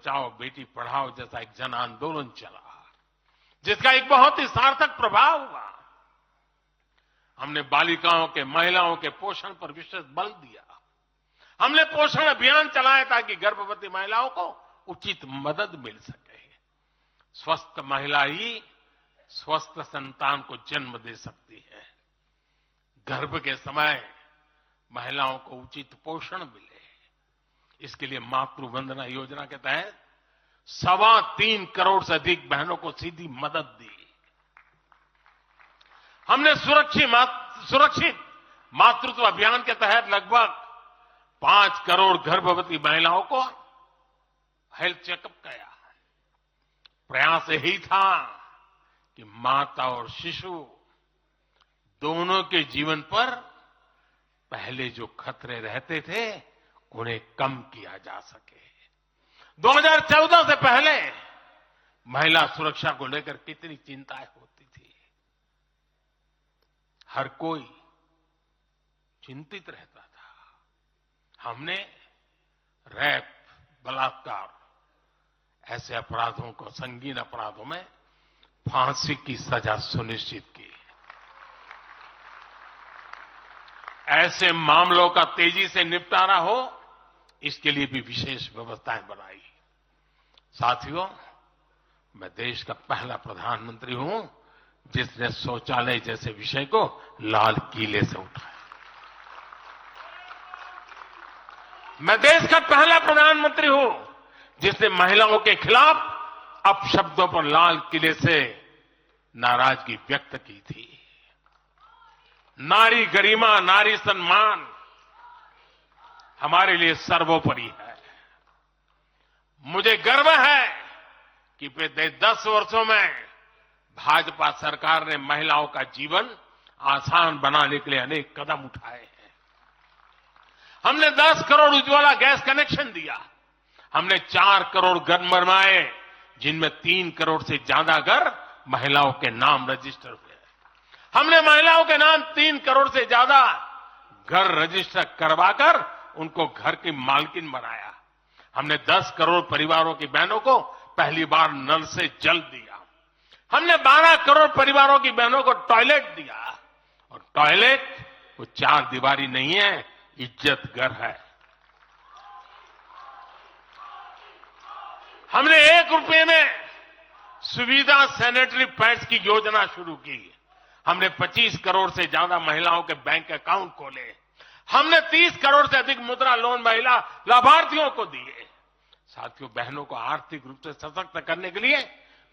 बचाओ बेटी पढ़ाओ जैसा एक जन आंदोलन चला, जिसका एक बहुत ही सार्थक प्रभाव हुआ। हमने बालिकाओं के, महिलाओं के पोषण पर विशेष बल दिया। हमने पोषण अभियान चलाया ताकि गर्भवती महिलाओं को उचित मदद मिल सके। स्वस्थ महिला ही स्वस्थ संतान को जन्म दे सकती है। गर्भ के समय महिलाओं को उचित पोषण मिले, इसके लिए मातृ वंदना योजना के तहत 3.25 करोड़ से अधिक बहनों को सीधी मदद दी। हमने सुरक्षित मातृत्व अभियान के तहत लगभग 5 करोड़ गर्भवती महिलाओं को हेल्थ चेकअप किया। प्रयास यही था कि माता और शिशु दोनों के जीवन पर पहले जो खतरे रहते थे उन्हें कम किया जा सके। 2014 से पहले महिला सुरक्षा को लेकर कितनी चिंताएं होती थी। हर कोई चिंतित रहता था। हमने रेप, बलात्कार ऐसे अपराधों को, संगीन अपराधों में फांसी की सजा सुनिश्चित की। ऐसे मामलों का तेजी से निपटारा हो, इसके लिए भी विशेष व्यवस्थाएं बनाई। साथियों, मैं देश का पहला प्रधानमंत्री हूं जिसने शौचालय जैसे विषय को लाल किले से उठाया। मैं देश का पहला प्रधानमंत्री हूं जिसने महिलाओं के खिलाफ अपशब्दों पर लाल किले से नाराजगी व्यक्त की थी। नारी गरिमा, नारी सम्मान हमारे लिए सर्वोपरि है। मुझे गर्व है कि पिछले 10 वर्षों में भाजपा सरकार ने महिलाओं का जीवन आसान बनाने के लिए अनेक कदम उठाए हैं। हमने 10 करोड़ उज्ज्वला गैस कनेक्शन दिया। हमने 4 करोड़ घर बनवाए, जिनमें 3 करोड़ से ज्यादा घर महिलाओं के नाम रजिस्टर हुए। हमने महिलाओं के नाम 3 करोड़ से ज्यादा घर रजिस्टर करवाकर उनको घर की मालकिन बनाया। हमने 10 करोड़ परिवारों की बहनों को पहली बार नल से जल दिया। हमने 12 करोड़ परिवारों की बहनों को टॉयलेट दिया। और टॉयलेट वो 4 दीवारी नहीं है, इज्जत घर है। हमने 1 रुपए में सुविधा सैनिटरी पैड्स की योजना शुरू की। हमने 25 करोड़ से ज्यादा महिलाओं के बैंक अकाउंट खोले। हमने 30 करोड़ से अधिक मुद्रा लोन महिला लाभार्थियों को दिए। साथियों, बहनों को आर्थिक रूप से सशक्त करने के लिए,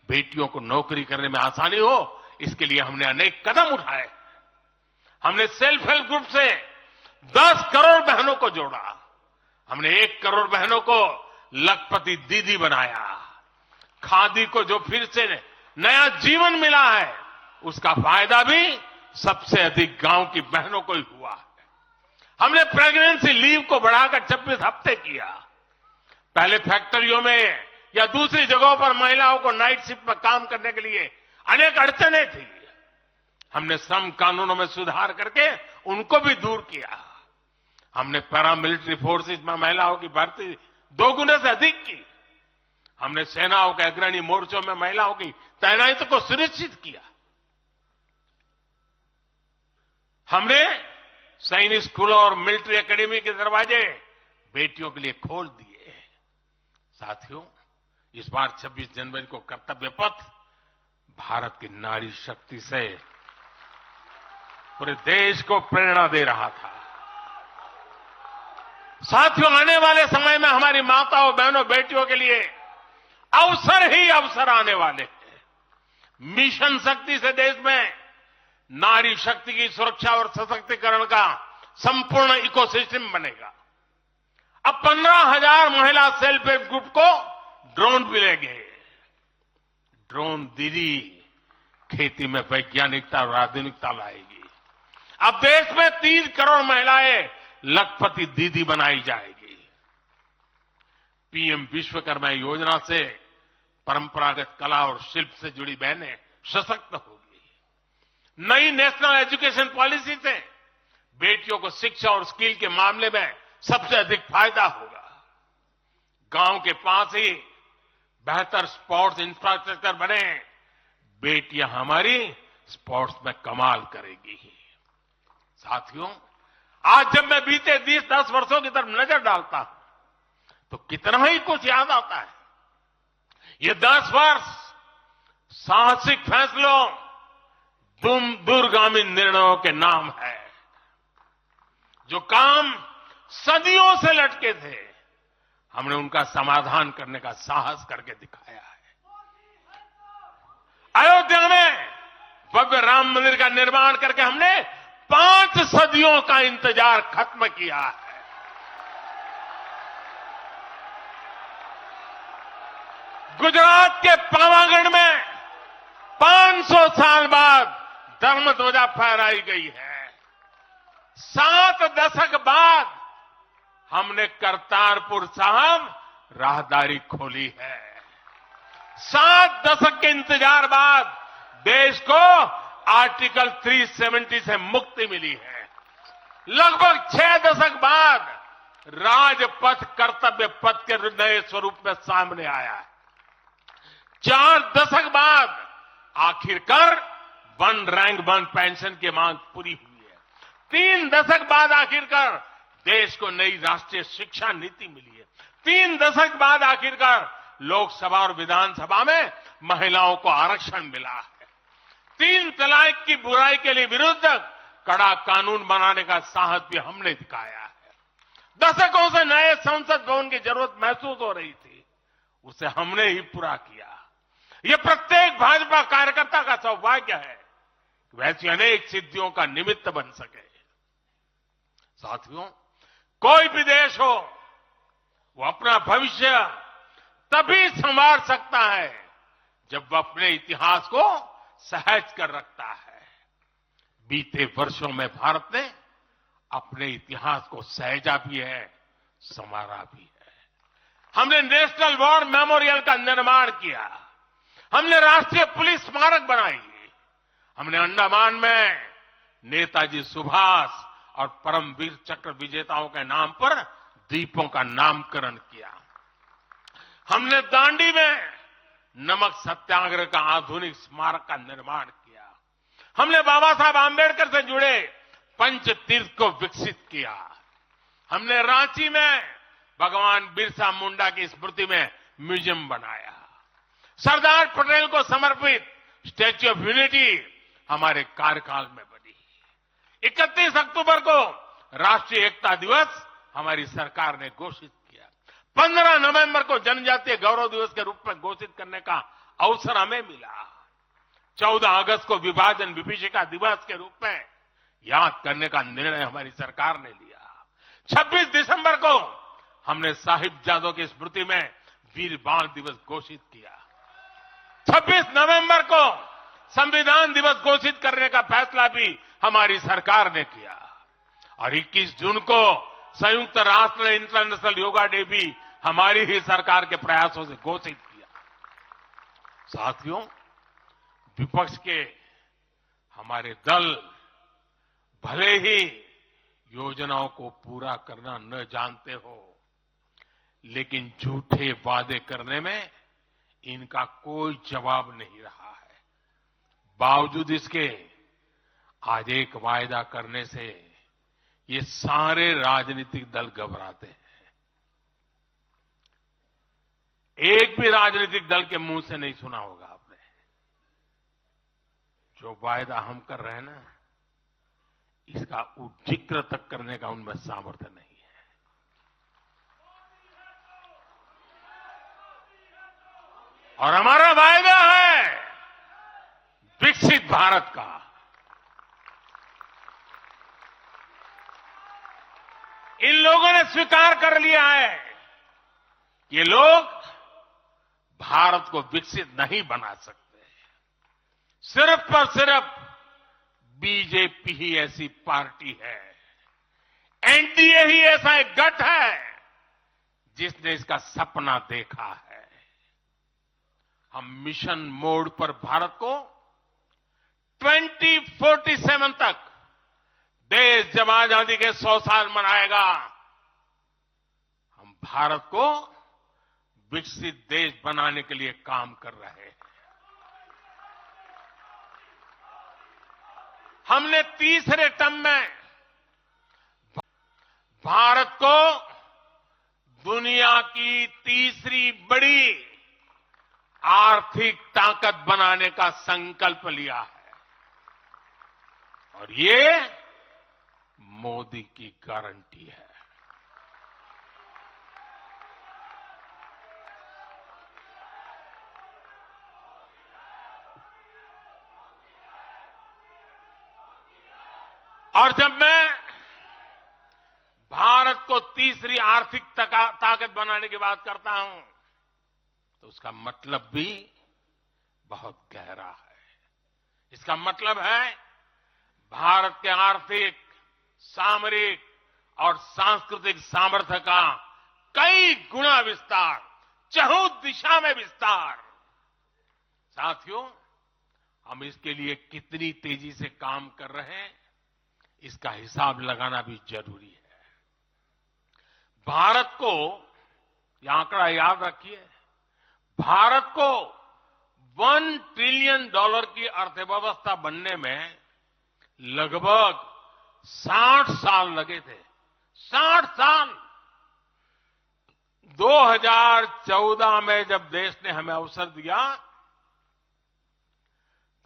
बेटियों को नौकरी करने में आसानी हो, इसके लिए हमने अनेक कदम उठाए। हमने सेल्फ हेल्प ग्रुप से 10 करोड़ बहनों को जोड़ा। हमने 1 करोड़ बहनों को लखपति दीदी बनाया। खादी को जो फिर से नया जीवन मिला है, उसका फायदा भी सबसे अधिक गांव की बहनों को ही हुआ है। हमने प्रेगनेंसी लीव को बढ़ाकर 26 हफ्ते किया। पहले फैक्ट्रियों में या दूसरी जगहों पर महिलाओं को नाइट शिफ्ट में काम करने के लिए अनेक अड़चनें थी। हमने श्रम कानूनों में सुधार करके उनको भी दूर किया। हमने पैरामिलिट्री फोर्सेस में महिलाओं की भर्ती 2 गुने से अधिक की। हमने सेनाओं के अग्रणी मोर्चों में महिलाओं की तैनाती को सुनिश्चित किया। हमने सैनिक स्कूलों और मिलिट्री एकेडमी के दरवाजे बेटियों के लिए खोल दिए। साथियों, इस बार 26 जनवरी को कर्तव्य पथ भारत की नारी शक्ति से पूरे देश को प्रेरणा दे रहा था। साथियों, आने वाले समय में हमारी माताओं, बहनों, बेटियों के लिए अवसर ही अवसर आने वाले हैं। मिशन शक्ति से देश में नारी शक्ति की सुरक्षा और सशक्तिकरण का संपूर्ण इकोसिस्टम बनेगा। अब 15,000 महिला सेल्फ हेल्प ग्रुप को ड्रोन मिलेंगे। ड्रोन दीदी खेती में वैज्ञानिकता और आधुनिकता लाएगी। अब देश में 3 करोड़ महिलाएं लखपति दीदी बनाई जाएगी। पीएम विश्वकर्मा योजना से परंपरागत कला और शिल्प से जुड़ी बहनें सशक्त होगी। नई नेशनल एजुकेशन पॉलिसी से बेटियों को शिक्षा और स्किल के मामले में सबसे अधिक फायदा होगा। गांव के पास ही बेहतर स्पोर्ट्स इंफ्रास्ट्रक्चर बने, बेटियां हमारी स्पोर्ट्स में कमाल करेगी। साथियों, आज जब मैं बीते 10 वर्षों की तरफ नजर डालता हूं तो कितना ही कुछ याद आता है। ये 10 वर्ष साहसिक फैसलों, दूरगामी निर्णयों के नाम है। जो काम सदियों से लटके थे, हमने उनका समाधान करने का साहस करके दिखाया है। अयोध्या में भव्य राम मंदिर का निर्माण करके हमने 5 सदियों का इंतजार खत्म किया है। गुजरात के पावागढ़ में 500 साल बाद धर्म ध्वजा फहराई गई है। 7 दशक बाद हमने करतारपुर साहिब राहदारी खोली है। 7 दशक के इंतजार बाद देश को आर्टिकल 370 से मुक्ति मिली है। लगभग 6 दशक बाद राजपथ कर्तव्य पथ के नए स्वरूप में सामने आया है। 4 दशक बाद आखिरकार 1 रैंक 1 पेंशन की मांग पूरी हुई है। 3 दशक बाद आखिरकार देश को नई राष्ट्रीय शिक्षा नीति मिली है। 3 दशक बाद आखिरकार लोकसभा और विधानसभा में महिलाओं को आरक्षण मिला है। 3 तलाक की बुराई के लिए विरुद्ध कड़ा कानून बनाने का साहस भी हमने दिखाया है। दशकों से नए संसद भवन की जरूरत महसूस हो रही थी, उसे हमने ही पूरा किया। यह प्रत्येक भाजपा कार्यकर्ता का सौभाग्य है कि वैसी अनेक सिद्धियों का निमित्त बन सके। साथियों, कोई भी देश हो, वो अपना भविष्य तभी संवार सकता है जब वह अपने इतिहास को सहज कर रखता है। बीते वर्षों में भारत ने अपने इतिहास को सहेजा भी है, संवारा भी है। हमने नेशनल वॉर मेमोरियल का निर्माण किया। हमने राष्ट्रीय पुलिस स्मारक बनाई। हमने अंडमान में नेताजी सुभाष और परमवीर चक्र विजेताओं के नाम पर द्वीपों का नामकरण किया। हमने दांडी में नमक सत्याग्रह का आधुनिक स्मारक का निर्माण किया। हमने बाबा साहब आंबेडकर से जुड़े पंच तीर्थ को विकसित किया। हमने रांची में भगवान बिरसा मुंडा की स्मृति में म्यूजियम बनाया। सरदार पटेल को समर्पित स्टैच्यू ऑफ यूनिटी हमारे कार्यकाल में बनी। 31 अक्टूबर को राष्ट्रीय एकता दिवस हमारी सरकार ने घोषित किया। 15 नवंबर को जनजातीय गौरव दिवस के रूप में घोषित करने का अवसर हमें मिला। 14 अगस्त को विभाजन विभीषिका दिवस के रूप में याद करने का निर्णय हमारी सरकार ने लिया। 26 दिसंबर को हमने साहिबजादों की स्मृति में वीर बाल दिवस घोषित किया। 26 नवंबर को संविधान दिवस घोषित करने का फैसला भी हमारी सरकार ने किया और 21 जून को संयुक्त राष्ट्र ने इंटरनेशनल योगा डे भी हमारी ही सरकार के प्रयासों से घोषित किया। साथियों, विपक्ष के हमारे दल भले ही योजनाओं को पूरा करना न जानते हो, लेकिन झूठे वादे करने में इनका कोई जवाब नहीं रहा है। बावजूद इसके आज एक वायदा करने से ये सारे राजनीतिक दल घबराते हैं। एक भी राजनीतिक दल के मुंह से नहीं सुना होगा आपने। जो वायदा हम कर रहे हैं ना, इसका जिक्र तक करने का उनमें सामर्थ्य नहीं है। और हमारा वायदा है विकसित भारत का। इन लोगों ने स्वीकार कर लिया है कि ये लोग भारत को विकसित नहीं बना सकते। सिर्फ और सिर्फ बीजेपी ही ऐसी पार्टी है, एनडीए ही ऐसा एक गठ है जिसने इसका सपना देखा है। हम मिशन मोड पर भारत को 2047 तक देश जब आजादी के 100 साल मनाएगा, हम भारत को विकसित देश बनाने के लिए काम कर रहे हैं। हमने तीसरे टर्म में भारत को दुनिया की तीसरी बड़ी आर्थिक ताकत बनाने का संकल्प लिया है और ये मोदी की गारंटी है। और जब मैं भारत को तीसरी आर्थिक ताकत बनाने की बात करता हूं तो उसका मतलब भी बहुत गहरा है। इसका मतलब है भारत के आर्थिक, सामरिक और सांस्कृतिक सामर्थ्य का कई गुना विस्तार, चहुं दिशा में विस्तार। साथियों, हम इसके लिए कितनी तेजी से काम कर रहे हैं, इसका हिसाब लगाना भी जरूरी है। भारत को, यह आंकड़ा याद रखिए, भारत को $1 ट्रिलियन की अर्थव्यवस्था बनने में लगभग 60 साल लगे थे। 60 साल। 2014 में जब देश ने हमें अवसर दिया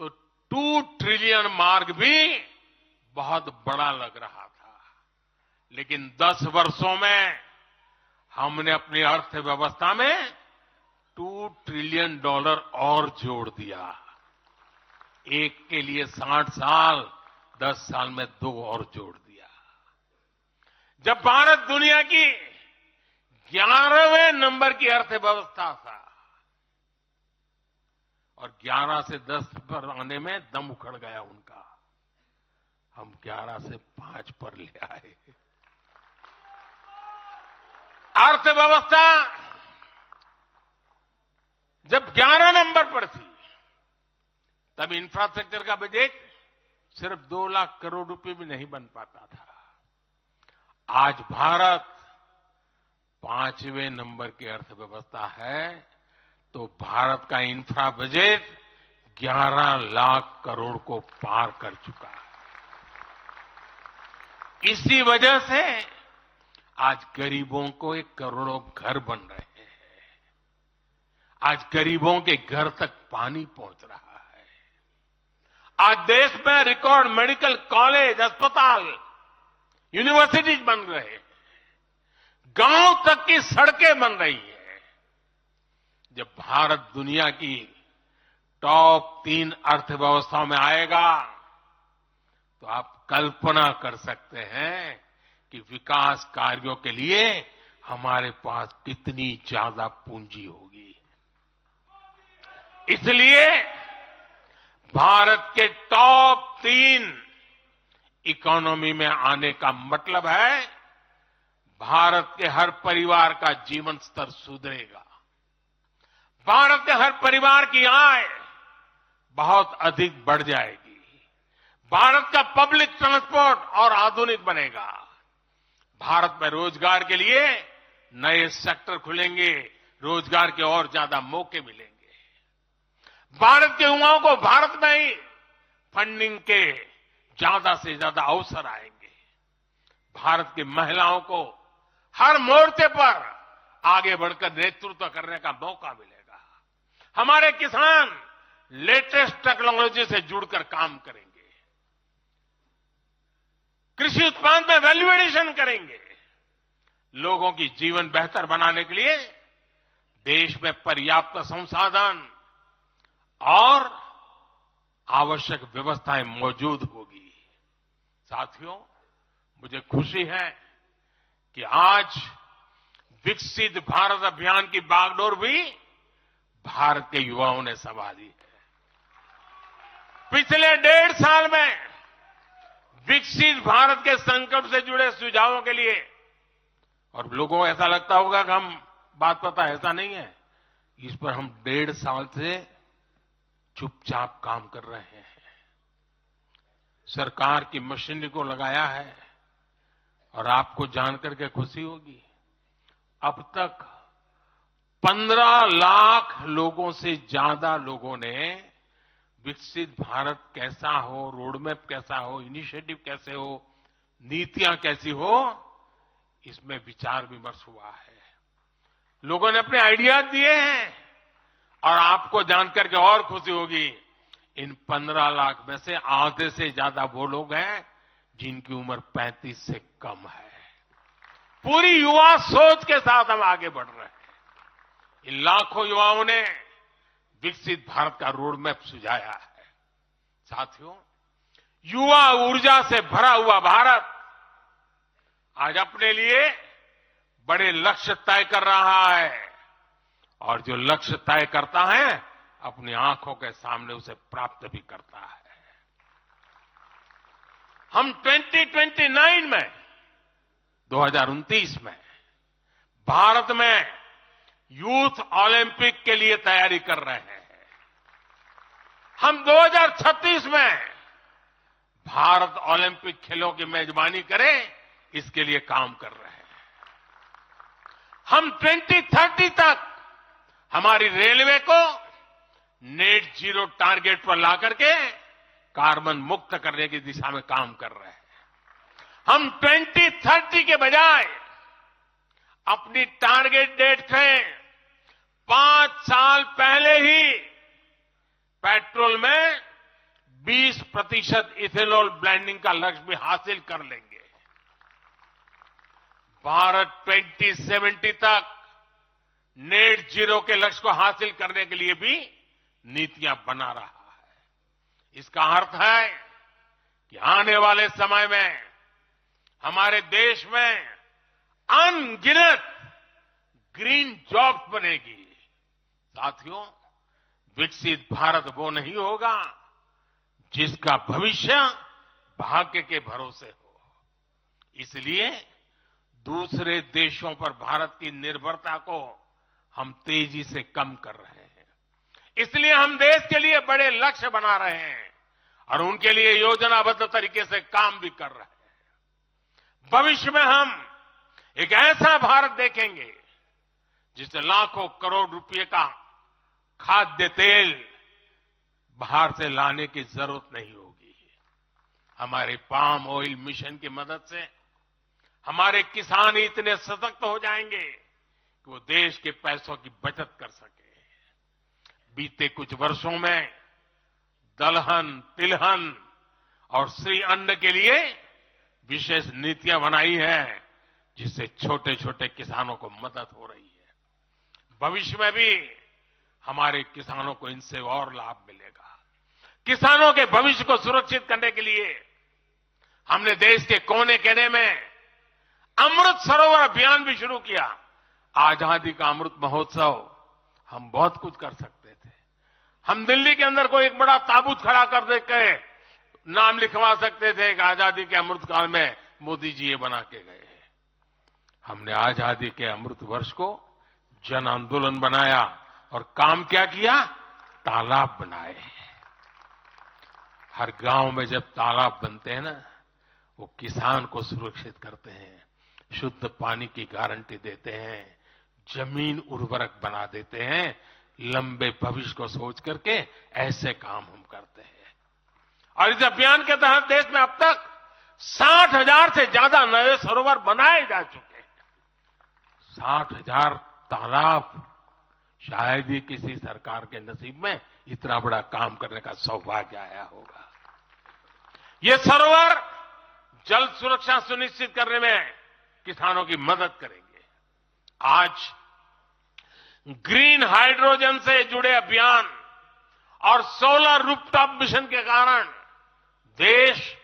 तो 2 ट्रिलियन मार्क भी बहुत बड़ा लग रहा था, लेकिन 10 वर्षों में हमने अपनी अर्थव्यवस्था में $2 ट्रिलियन और जोड़ दिया। एक के लिए 60 साल, 10 साल में 2 और जोड़ दिया। जब भारत दुनिया की 11वें नंबर की अर्थव्यवस्था था और 11 से 10 पर आने में दम उखड़ गया उनका, हम 11 से 5 पर ले आए। अर्थव्यवस्था जब 11 नंबर पर थी तब इंफ्रास्ट्रक्चर का बजट सिर्फ 2 लाख करोड़ रुपए भी नहीं बन पाता था। आज भारत 5वें नंबर की अर्थव्यवस्था है तो भारत का इंफ्रा बजट 11 लाख करोड़ को पार कर चुका है। इसी वजह से आज गरीबों को 1 करोड़ों घर बन रहे हैं। आज गरीबों के घर तक पानी पहुंच रहा है। आज देश में रिकॉर्ड मेडिकल कॉलेज, अस्पताल, यूनिवर्सिटीज बन रहे हैं। गांव तक की सड़कें बन रही हैं। जब भारत दुनिया की टॉप 3 अर्थव्यवस्थाओं में आएगा तो आप कल्पना कर सकते हैं कि विकास कार्यों के लिए हमारे पास कितनी ज्यादा पूंजी होगी। इसलिए भारत के टॉप 3 इकोनॉमी में आने का मतलब है भारत के हर परिवार का जीवन स्तर सुधरेगा। भारत के हर परिवार की आय बहुत अधिक बढ़ जाएगी। भारत का पब्लिक ट्रांसपोर्ट और आधुनिक बनेगा। भारत में रोजगार के लिए नए सेक्टर खुलेंगे, रोजगार के और ज्यादा मौके मिलेंगे। भारत के युवाओं को भारत में ही फंडिंग के ज्यादा से ज्यादा अवसर आएंगे। भारत की महिलाओं को हर मोर्चे पर आगे बढ़कर नेतृत्व करने का मौका मिलेगा। हमारे किसान लेटेस्ट टेक्नोलॉजी से जुड़कर काम करेंगे। कृषि उत्पाद में वैल्यू एडिशन करेंगे। लोगों की जीवन बेहतर बनाने के लिए देश में पर्याप्त संसाधन और आवश्यक व्यवस्थाएं मौजूद होगी। साथियों, मुझे खुशी है कि आज विकसित भारत अभियान की बागडोर भी भारत के युवाओं ने संभाली है। पिछले 1.5 साल में विकसित भारत के संकल्प से जुड़े सुझावों के लिए, और लोगों को ऐसा लगता होगा कि हम बात पता, ऐसा नहीं है। इस पर हम 1.5 साल से चुपचाप काम कर रहे हैं। सरकार की मशीनरी को लगाया है और आपको जानकर के खुशी होगी, अब तक 15 लाख लोगों से ज्यादा लोगों ने विकसित भारत कैसा हो, रोडमैप कैसा हो, इनिशिएटिव कैसे हो, नीतियां कैसी हो, इसमें विचार विमर्श हुआ है। लोगों ने अपने आइडियाज दिए हैं और आपको जानकर के और खुशी होगी, इन 15 लाख में से आधे से ज्यादा वो लोग हैं जिनकी उम्र 35 से कम है। पूरी युवा सोच के साथ हम आगे बढ़ रहे हैं। इन लाखों युवाओं ने विकसित भारत का रोड मैप सुझाया है। साथियों, युवा ऊर्जा से भरा हुआ भारत आज अपने लिए बड़े लक्ष्य तय कर रहा है और जो लक्ष्य तय करता है अपनी आंखों के सामने उसे प्राप्त भी करता है। हम 2029 में 2029 में भारत में यूथ ओलंपिक के लिए तैयारी कर रहे हैं। हम 2036 में भारत ओलंपिक खेलों की मेजबानी करें, इसके लिए काम कर रहे हैं। हम 2030 तक हमारी रेलवे को नेट जीरो टारगेट पर ला करके कार्बन मुक्त करने की दिशा में काम कर रहे हैं। हम 2030 के बजाय अपनी टारगेट डेट से 5 साल पहले ही पेट्रोल में 20% इथेनॉल ब्लेंडिंग का लक्ष्य भी हासिल कर लेंगे। भारत 2070 तक नेट जीरो के लक्ष्य को हासिल करने के लिए भी नीतियां बना रहा है। इसका अर्थ है कि आने वाले समय में हमारे देश में अनगिनत ग्रीन जॉब्स बनेगी। साथियों, विकसित भारत वो नहीं होगा जिसका भविष्य भाग्य के भरोसे हो। इसलिए दूसरे देशों पर भारत की निर्भरता को हम तेजी से कम कर रहे हैं। इसलिए हम देश के लिए बड़े लक्ष्य बना रहे हैं और उनके लिए योजनाबद्ध तरीके से काम भी कर रहे हैं। भविष्य में हम एक ऐसा भारत देखेंगे जिससे लाखों करोड़ रुपए का खाद्य तेल बाहर से लाने की जरूरत नहीं होगी। हमारे पाम ऑयल मिशन की मदद से हमारे किसान इतने सशक्त हो जाएंगे कि वो देश के पैसों की बचत कर सके। बीते कुछ वर्षों में दलहन, तिलहन और श्री अन्न के लिए विशेष नीतियां बनाई है, जिससे छोटे छोटे किसानों को मदद हो रही है। भविष्य में भी हमारे किसानों को इनसे और लाभ मिलेगा। किसानों के भविष्य को सुरक्षित करने के लिए हमने देश के कोने कोने में अमृत सरोवर अभियान भी शुरू किया। आजादी का अमृत महोत्सव, हम बहुत कुछ कर सकते थे। हम दिल्ली के अंदर कोई एक बड़ा ताबूत खड़ा कर दे के नाम लिखवा सकते थे कि आजादी के अमृत काल में मोदी जी ये बना के गए। हमने आजादी के अमृत वर्ष को जन आंदोलन बनाया और काम क्या किया? तालाब बनाए। हर गांव में जब तालाब बनते हैं ना, वो किसान को सुरक्षित करते हैं, शुद्ध पानी की गारंटी देते हैं, जमीन उर्वरक बना देते हैं। लंबे भविष्य को सोच करके ऐसे काम हम करते हैं। और इस अभियान के तहत देश में अब तक 60,000 से ज्यादा नए सरोवर बनाए जा चुके हैं। 60,000 तालाब, शायद ही किसी सरकार के नसीब में इतना बड़ा काम करने का सौभाग्य आया होगा। ये सरोवर जल सुरक्षा सुनिश्चित करने में किसानों की मदद करेंगे। आज ग्रीन हाइड्रोजन से जुड़े अभियान और सोलर रूफटॉप मिशन के कारण देश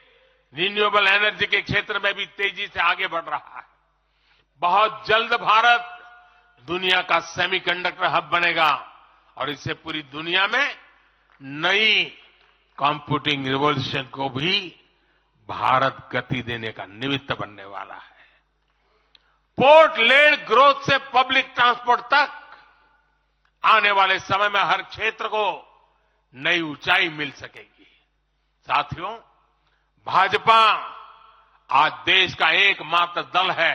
रिन्यूएबल एनर्जी के क्षेत्र में भी तेजी से आगे बढ़ रहा है। बहुत जल्द भारत दुनिया का सेमीकंडक्टर हब बनेगा और इससे पूरी दुनिया में नई कंप्यूटिंग रिवॉल्यूशन को भी भारत गति देने का निमित्त बनने वाला है। पोर्ट लेड ग्रोथ से पब्लिक ट्रांसपोर्ट तक आने वाले समय में हर क्षेत्र को नई ऊंचाई मिल सकेगी। साथियों, भाजपा आज देश का एकमात्र दल है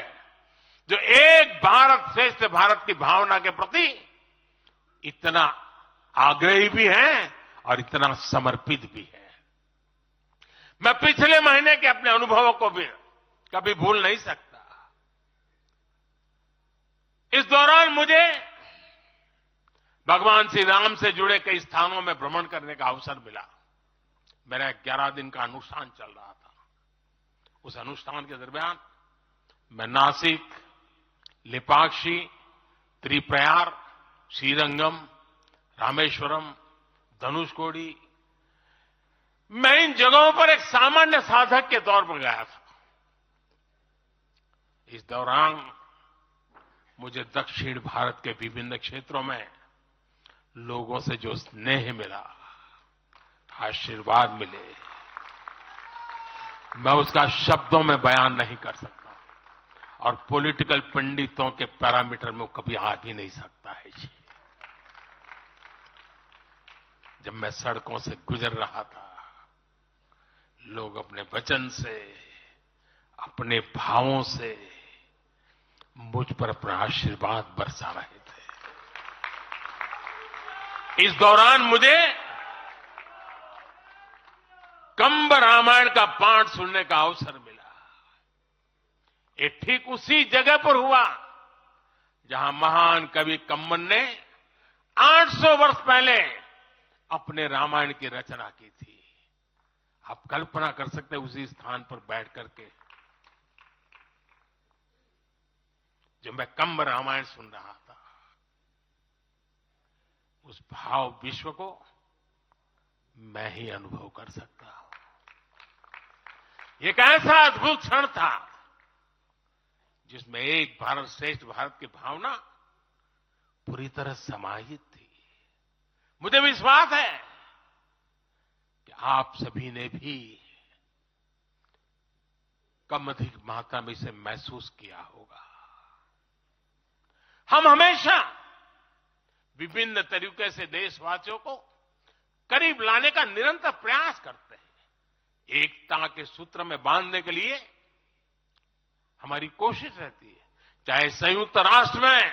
जो एक भारत श्रेष्ठ भारत की भावना के प्रति इतना आग्रही भी हैं और इतना समर्पित भी है। मैं पिछले महीने के अपने अनुभवों को भी कभी भूल नहीं सकता। इस दौरान मुझे भगवान श्री राम से जुड़े कई स्थानों में भ्रमण करने का अवसर मिला। मेरा 11 दिन का अनुष्ठान चल रहा था। उस अनुष्ठान के दरमियान मैं नासिक, लेपाक्षी, त्रिप्रयार, श्रीरंगम, रामेश्वरम, धनुषकोडी, मैं इन जगहों पर एक सामान्य साधक के तौर पर गया था। इस दौरान मुझे दक्षिण भारत के विभिन्न क्षेत्रों में लोगों से जो स्नेह मिला, आशीर्वाद मिले, मैं उसका शब्दों में बयान नहीं कर सकता और पॉलिटिकल पंडितों के पैरामीटर में कभी आ भी नहीं सकता है। जब मैं सड़कों से गुजर रहा था, लोग अपने वचन से, अपने भावों से मुझ पर अपना आशीर्वाद बरसा रहे थे। इस दौरान मुझे कंब रामायण का पाठ सुनने का अवसर मिला। ये ठीक उसी जगह पर हुआ जहां महान कवि कंबन ने 800 वर्ष पहले अपने रामायण की रचना की थी। आप कल्पना कर सकते हैं उसी स्थान पर बैठ करके जब मैं कंब रामायण सुन रहा था, उस भाव विश्व को मैं ही अनुभव कर सकता हूं। एक ऐसा अद्भुत क्षण था जिसमें एक भारत श्रेष्ठ भारत की भावना पूरी तरह समाहित थी। मुझे विश्वास है कि आप सभी ने भी कम अधिक मात्रा में इसे महसूस किया होगा। हम हमेशा विभिन्न तरीके से देशवासियों को करीब लाने का निरंतर प्रयास करते हैं। एकता के सूत्र में बांधने के लिए हमारी कोशिश रहती है। चाहे संयुक्त राष्ट्र में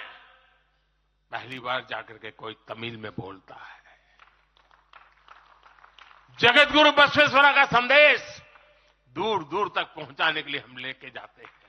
पहली बार जाकर के कोई तमिल में बोलता है, जगत गुरु बसवेश्वरा का संदेश दूर दूर तक पहुंचाने के लिए हम लेके जाते हैं।